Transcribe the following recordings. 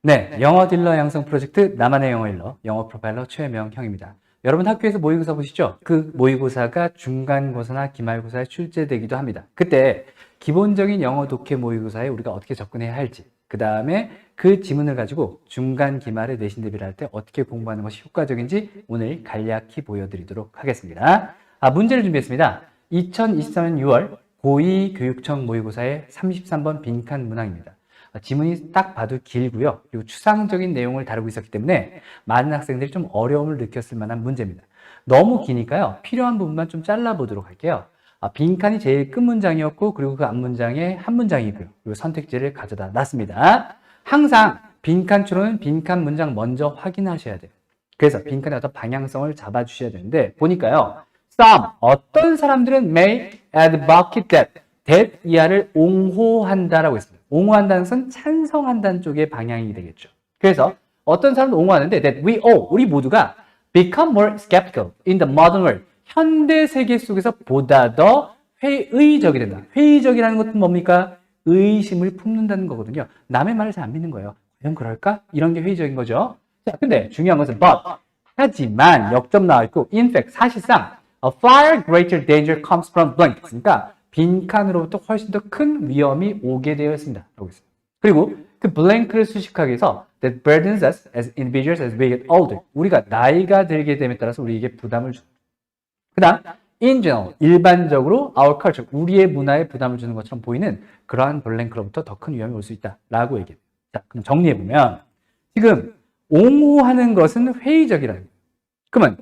네, 영어 딜러 양성 프로젝트 나만의 영어 일러, 영어 프로파일러 최명형입니다. 여러분 학교에서 모의고사 보시죠? 그 모의고사가 중간고사나 기말고사에 출제되기도 합니다. 그때 기본적인 영어 독해 모의고사에 우리가 어떻게 접근해야 할지, 그 다음에 그 지문을 가지고 중간, 기말에 내신 대비를 할 때 어떻게 공부하는 것이 효과적인지 오늘 간략히 보여드리도록 하겠습니다. 문제를 준비했습니다. 2023년 6월 고2교육청 모의고사의 33번 빈칸 문항입니다. 지문이 딱 봐도 길고요. 그리고 추상적인 내용을 다루고 있었기 때문에 많은 학생들이 좀 어려움을 느꼈을 만한 문제입니다. 너무 기니까요. 필요한 부분만 좀 잘라보도록 할게요. 빈칸이 제일 끝 문장이었고 그리고 그 앞문장에 한 문장이고요. 그리고 선택지를 가져다 놨습니다. 항상 빈칸추로는 빈칸 문장 먼저 확인하셔야 돼요. 그래서 빈칸의 어떤 방향성을 잡아주셔야 되는데 보니까요. Some, 어떤 사람들은 may advocate that 이하를 옹호한다라고 했습니다. 옹호한다는 것은 찬성한다는 쪽의 방향이 되겠죠. 그래서 어떤 사람은 옹호하는데 that we all, 우리 모두가 become more skeptical in the modern world. 현대 세계 속에서 보다 더 회의적이 된다. 회의적이라는 것은 뭡니까? 의심을 품는다는 거거든요. 남의 말을 잘 안 믿는 거예요. 과연 그럴까? 이런 게 회의적인 거죠. 자, 근데 중요한 것은 but, 하지만 역점 나와 있고 in fact, 사실상 a far greater danger comes from blank. 그러니까 빈칸으로부터 훨씬 더 큰 위험이 오게 되어 있습니다. 라고 있어요. 그리고 그 블랭크를 수식하기 위해서 that burdens us as individuals as we get older. 우리가 나이가 들게 됨에 따라서 우리에게 부담을 줍니다. 그 다음, in general, 일반적으로 our culture, 우리의 문화에 부담을 주는 것처럼 보이는 그러한 블랭크로부터 더 큰 위험이 올 수 있다라고 얘기해요. 자, 그럼 정리해보면 지금 옹호하는 것은 회의적이라는 거예요. 그러면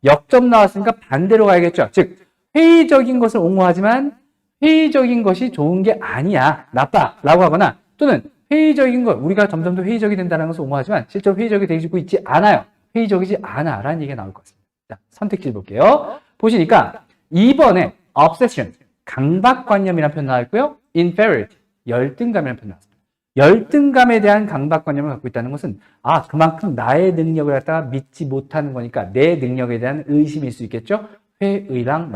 역점 나왔으니까 반대로 가야겠죠. 즉, 회의적인 것을 옹호하지만 회의적인 것이 좋은 게 아니야, 나빠 라고 하거나 또는 회의적인 것, 우리가 점점 더 회의적이 된다는 것을 옹호하지만 실제로 회의적이 되고 있지 않아요. 회의적이지 않아 라는 얘기가 나올 것 같습니다. 자, 선택지를 볼게요. 보시니까 2번에 obsession, 강박관념이라는 표현 나왔고요. inferiority, 열등감이라는 표현 나왔습니다. 열등감에 대한 강박관념을 갖고 있다는 것은 그만큼 나의 능력을 갖다가 믿지 못하는 거니까 내 능력에 대한 의심일 수 있겠죠. 회의랑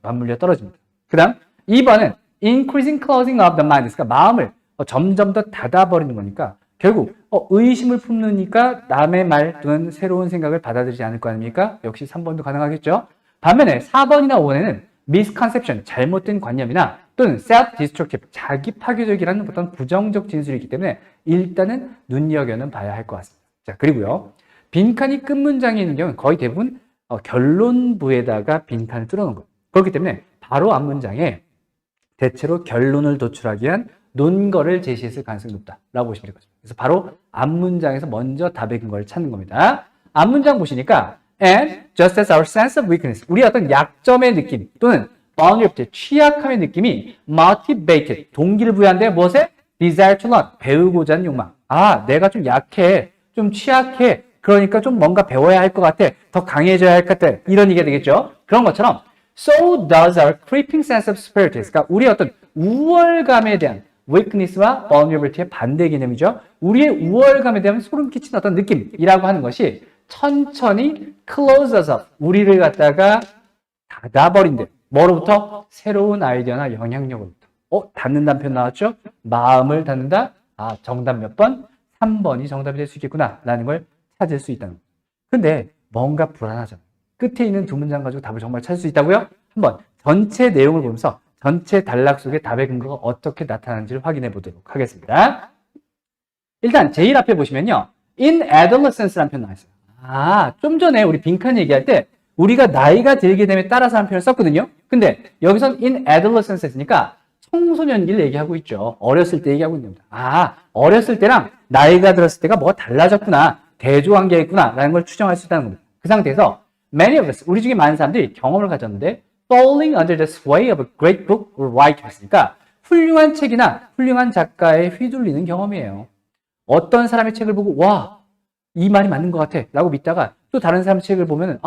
맞물려 떨어집니다. 그 다음 2번은 increasing closing of the mind, 그러니까 마음을 점점 더 닫아버리는 거니까 결국 의심을 품으니까 남의 말 또는 새로운 생각을 받아들이지 않을 거 아닙니까? 역시 3번도 가능하겠죠. 반면에 4번이나 5번에는 misconception, 잘못된 관념이나 또는 self-destructive, 자기 파괴적이라는 어떤 부정적 진술이 있기 때문에 일단은 눈여겨는 봐야 할 것 같습니다. 자, 그리고요. 빈칸이 끝 문장에 있는 경우는 거의 대부분 결론부에다가 빈칸을 뚫어놓은 거예요. 그렇기 때문에 바로 앞 문장에 대체로 결론을 도출하기 위한 논거를 제시했을 가능성이 높다라고 보시면 되거든요. 그래서 바로 앞 문장에서 먼저 답의 근거를 찾는 겁니다. 앞 문장 보시니까 and just as our sense of weakness, 우리 어떤 약점의 느낌 또는 vulnerability, 취약함의 느낌이 motivated, 동기를 부여한데 무엇에? desire to learn, 배우고자 하는 욕망. 내가 좀 약해, 좀 취약해, 그러니까 좀 뭔가 배워야 할 것 같아, 더 강해져야 할 것 같아, 이런 얘기가 되겠죠. 그런 것처럼 so does our creeping sense of superiority, 그러니까 우리의 어떤 우월감에 대한 weakness와 vulnerability의 반대 개념이죠. 우리의 우월감에 대한 소름 끼치는 어떤 느낌이라고 하는 것이 천천히 close us up, 우리를 갖다가 닫아버린대. 뭐로부터? 새로운 아이디어나 영향력으로부터. 닫는다는 표현 나왔죠? 마음을 닫는다? 정답 몇 번? 3번이 정답이 될 수 있겠구나 라는 걸 찾을 수 있다는 거예요. 근데 뭔가 불안하잖아요. 끝에 있는 두 문장 가지고 답을 정말 찾을 수 있다고요? 한번 전체 내용을 보면서 전체 단락 속에 답의 근거가 어떻게 나타나는지를 확인해 보도록 하겠습니다. 일단 제일 앞에 보시면요. in adolescence라는 표현 나와있어요. 좀 전에 우리 빈칸 얘기할 때 우리가 나이가 들게 됨에 따라서 하는 표현을 썼거든요. 근데 여기선 in adolescence 했으니까 청소년기를 얘기하고 있죠. 어렸을 때 얘기하고 있는 겁니다. 어렸을 때랑 나이가 들었을 때가 뭐가 달라졌구나, 대조관계가 있구나 라는 걸 추정할 수 있다는 겁니다. 그 상태에서 many of us, 우리 중에 많은 사람들이 경험을 가졌는데 falling under the sway of a great book or writer 했으니까 훌륭한 책이나 훌륭한 작가에 휘둘리는 경험이에요. 어떤 사람의 책을 보고 이 말이 맞는 것 같아 라고 믿다가 또 다른 사람 책을 보면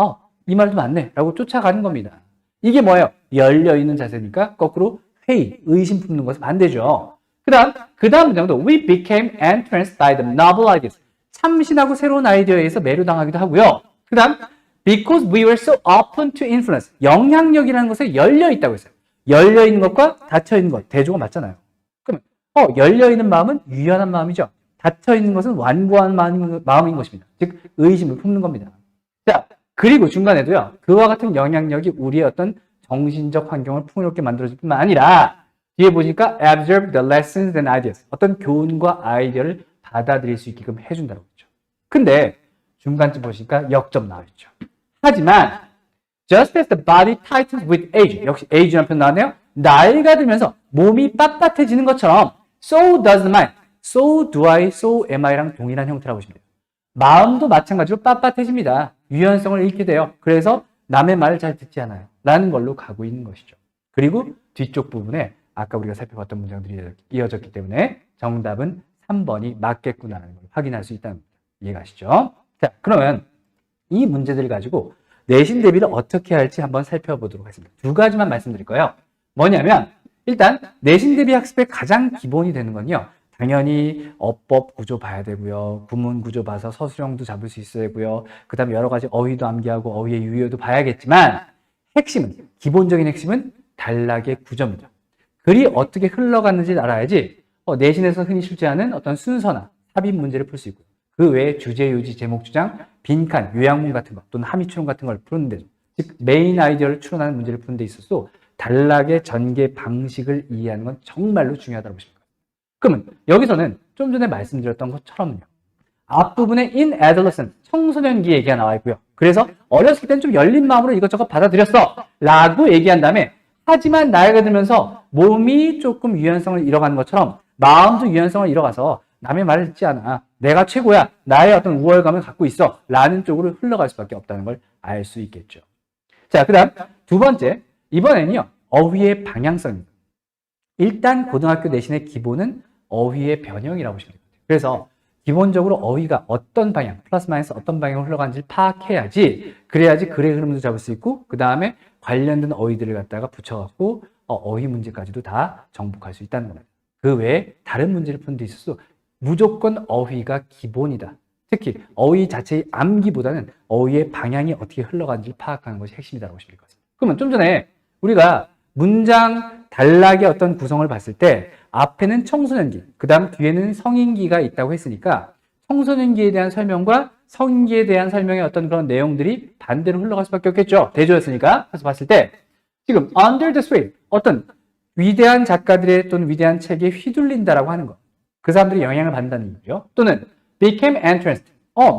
이 말도 맞네 라고 쫓아가는 겁니다. 이게 뭐예요? 열려있는 자세니까 거꾸로 회의, 의심 품는 것은 반대죠. 그 다음 문장도 we became entranced by the novel ideas, 참신하고 새로운 아이디어에 의해서 매료당하기도 하고요. 그 다음 because we were so open to influence, 영향력이라는 것에 열려있다고 했어요. 열려있는 것과 닫혀있는 것, 대조가 맞잖아요. 그러면 열려있는 마음은 유연한 마음이죠. 닫혀 있는 것은 완고한 마음인 것입니다. 즉 의심을 품는 겁니다. 자, 그리고 중간에도요. 그와 같은 영향력이 우리의 어떤 정신적 환경을 풍요롭게 만들어줄 뿐만 아니라 뒤에 보니까 absorb the lessons and ideas. 어떤 교훈과 아이디어를 받아들일 수 있게끔 해준다고 했죠. 근데 중간쯤 보시니까 역점 나와있죠. 하지만 just as the body tightens with age. 역시 age라는 표현 나왔네요. 나이가 들면서 몸이 빳빳해지는 것처럼 so does the mind. so do I, so am I랑 동일한 형태라고 보시면 돼요. 마음도 마찬가지로 빳빳해집니다. 유연성을 잃게 돼요. 그래서 남의 말을 잘 듣지 않아요. 라는 걸로 가고 있는 것이죠. 그리고 뒤쪽 부분에 아까 우리가 살펴봤던 문장들이 이어졌기 때문에 정답은 3번이 맞겠구나라는 걸 확인할 수 있다는 겁니다. 이해가시죠? 자, 그러면 이 문제들을 가지고 내신 대비를 어떻게 할지 한번 살펴보도록 하겠습니다. 두 가지만 말씀드릴 거예요. 뭐냐면 일단 내신 대비 학습의 가장 기본이 되는 건요. 당연히 어법 구조 봐야 되고요. 구문 구조 봐서 서술형도 잡을 수 있어야 되고요. 그 다음에 여러 가지 어휘도 암기하고 어휘의 유효도 봐야겠지만 핵심은, 기본적인 핵심은 단락의 구조입니다. 글이 어떻게 흘러가는지를 알아야지 내신에서 흔히 출제하는 어떤 순서나 삽입 문제를 풀 수 있고요. 그 외에 주제, 요지, 제목, 주장, 빈칸, 요약문 같은 것 또는 함의 추론 같은 걸 푸는 데죠. 즉 메인 아이디어를 추론하는 문제를 푸는 데 있어서 단락의 전개 방식을 이해하는 건 정말로 중요하다고 보십니다. 그러면 여기서는 좀 전에 말씀드렸던 것처럼요. 앞부분에 in adolescence, 청소년기 얘기가 나와 있고요. 그래서 어렸을 때는 좀 열린 마음으로 이것저것 받아들였어 라고 얘기한 다음에 하지만 나이가 들면서 몸이 조금 유연성을 잃어가는 것처럼 마음도 유연성을 잃어가서 남의 말을 듣지 않아. 내가 최고야. 나의 어떤 우월감을 갖고 있어. 라는 쪽으로 흘러갈 수밖에 없다는 걸 알 수 있겠죠. 자, 그 다음 두 번째. 이번에는요. 어휘의 방향성입니다. 일단 고등학교 내신의 기본은 어휘의 변형이라고 보시면 됩니다. 그래서 기본적으로 어휘가 어떤 방향, 플러스 마이너스 어떤 방향으로 흘러가는지를 파악해야지 그래야지 글의 흐름도 잡을 수 있고 그 다음에 관련된 어휘들을 갖다가 붙여갖고 어휘 문제까지도 다 정복할 수 있다는 겁니다. 그 외에 다른 문제를 푸는 데 있어서 무조건 어휘가 기본이다. 특히 어휘 자체의 암기보다는 어휘의 방향이 어떻게 흘러가는지를 파악하는 것이 핵심이라고 보시면 될 것 같습니다. 그러면 좀 전에 우리가 문장 단락의 어떤 구성을 봤을 때 앞에는 청소년기, 그 다음 뒤에는 성인기가 있다고 했으니까 청소년기에 대한 설명과 성인기에 대한 설명의 어떤 그런 내용들이 반대로 흘러갈 수밖에 없겠죠. 대조였으니까. 그래서 봤을 때 지금 under the sway, 어떤 위대한 작가들의 또는 위대한 책에 휘둘린다라고 하는 것. 그 사람들이 영향을 받는다는 얘기죠. 또는 became entranced,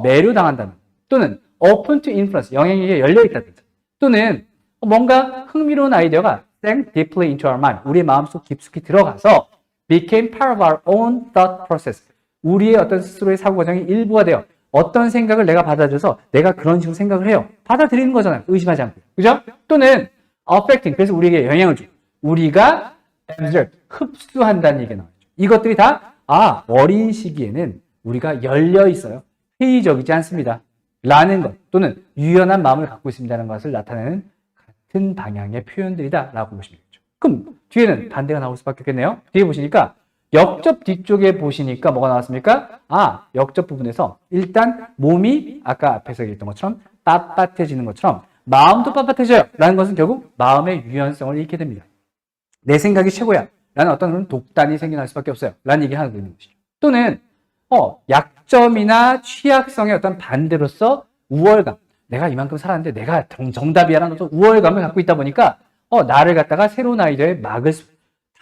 매료당한다는 것. 또는 open to influence, 영향력에 열려있다든지. 또는 뭔가 흥미로운 아이디어가 sank deeply into our mind, 우리의 마음속 깊숙이 들어가서 became part of our own thought process, 우리의 어떤 스스로의 사고 과정의 일부가 되어 어떤 생각을 내가 받아줘서 내가 그런 식으로 생각을 해요. 받아들이는 거잖아요. 의심하지 않고. 그죠? 또는 affecting, 그래서 우리에게 영향을 주고 우리가 absorb, 흡수한다는 얘기가 나오죠. 이것들이 다 어린 시기에는 우리가 열려 있어요. 회의적이지 않습니다. 라는 것 또는 유연한 마음을 갖고 있습니다라는 것을 나타내는 같은 방향의 표현들이다 라고 보시면 되겠죠. 그럼 뒤에는 반대가 나올 수밖에 없겠네요. 뒤에 보시니까 역접 뒤쪽에 보시니까 뭐가 나왔습니까? 역접 부분에서 일단 몸이 아까 앞에서 얘기했던 것처럼 빳빳해지는 것처럼 마음도 빳빳해져요 라는 것은 결국 마음의 유연성을 잃게 됩니다. 내 생각이 최고야 라는 어떤 그런 독단이 생겨날 수밖에 없어요 라는 얘기를 하고 있는 것이죠. 또는 약점이나 취약성의 어떤 반대로서 우월감, 내가 이만큼 살았는데 내가 정답이야라는 어떤 우월감을 갖고 있다 보니까 나를 갖다가 새로운 아이디어에 막을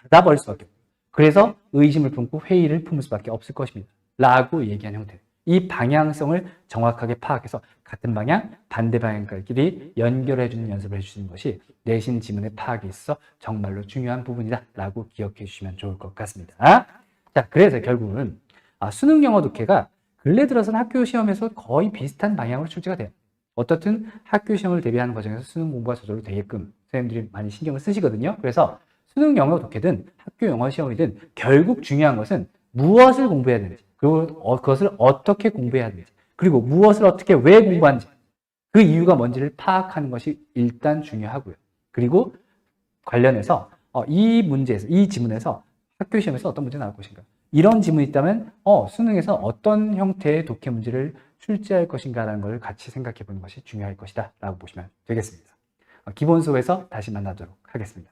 닫아버릴 수밖에 없고 그래서 의심을 품고 회의를 품을 수밖에 없을 것입니다 라고 얘기한 형태. 이 방향성을 정확하게 파악해서 같은 방향, 반대 방향끼리 연결해주는 연습을 해주시는 것이 내신 지문의 파악에 있어서 정말로 중요한 부분이다 라고 기억해 주시면 좋을 것 같습니다. 자, 그래서 결국은 수능 영어 독해가 근래 들어서는 학교 시험에서 거의 비슷한 방향으로 출제가 돼요. 어떻든 학교 시험을 대비하는 과정에서 수능 공부가 저절로 되게끔 선생님들이 많이 신경을 쓰시거든요. 그래서 수능 영어 독해든 학교 영어 시험이든 결국 중요한 것은 무엇을 공부해야 되는지, 그리고 그것을 어떻게 공부해야 되는지, 그리고 무엇을 어떻게 왜 공부하는지, 그 이유가 뭔지를 파악하는 것이 일단 중요하고요. 그리고 관련해서 이 문제에서, 이 지문에서 학교 시험에서 어떤 문제 나올 것인가, 이런 지문이 있다면 수능에서 어떤 형태의 독해 문제를 출제할 것인가라는 걸 같이 생각해 보는 것이 중요할 것이다 라고 보시면 되겠습니다. 기본 수업에서 다시 만나도록 하겠습니다.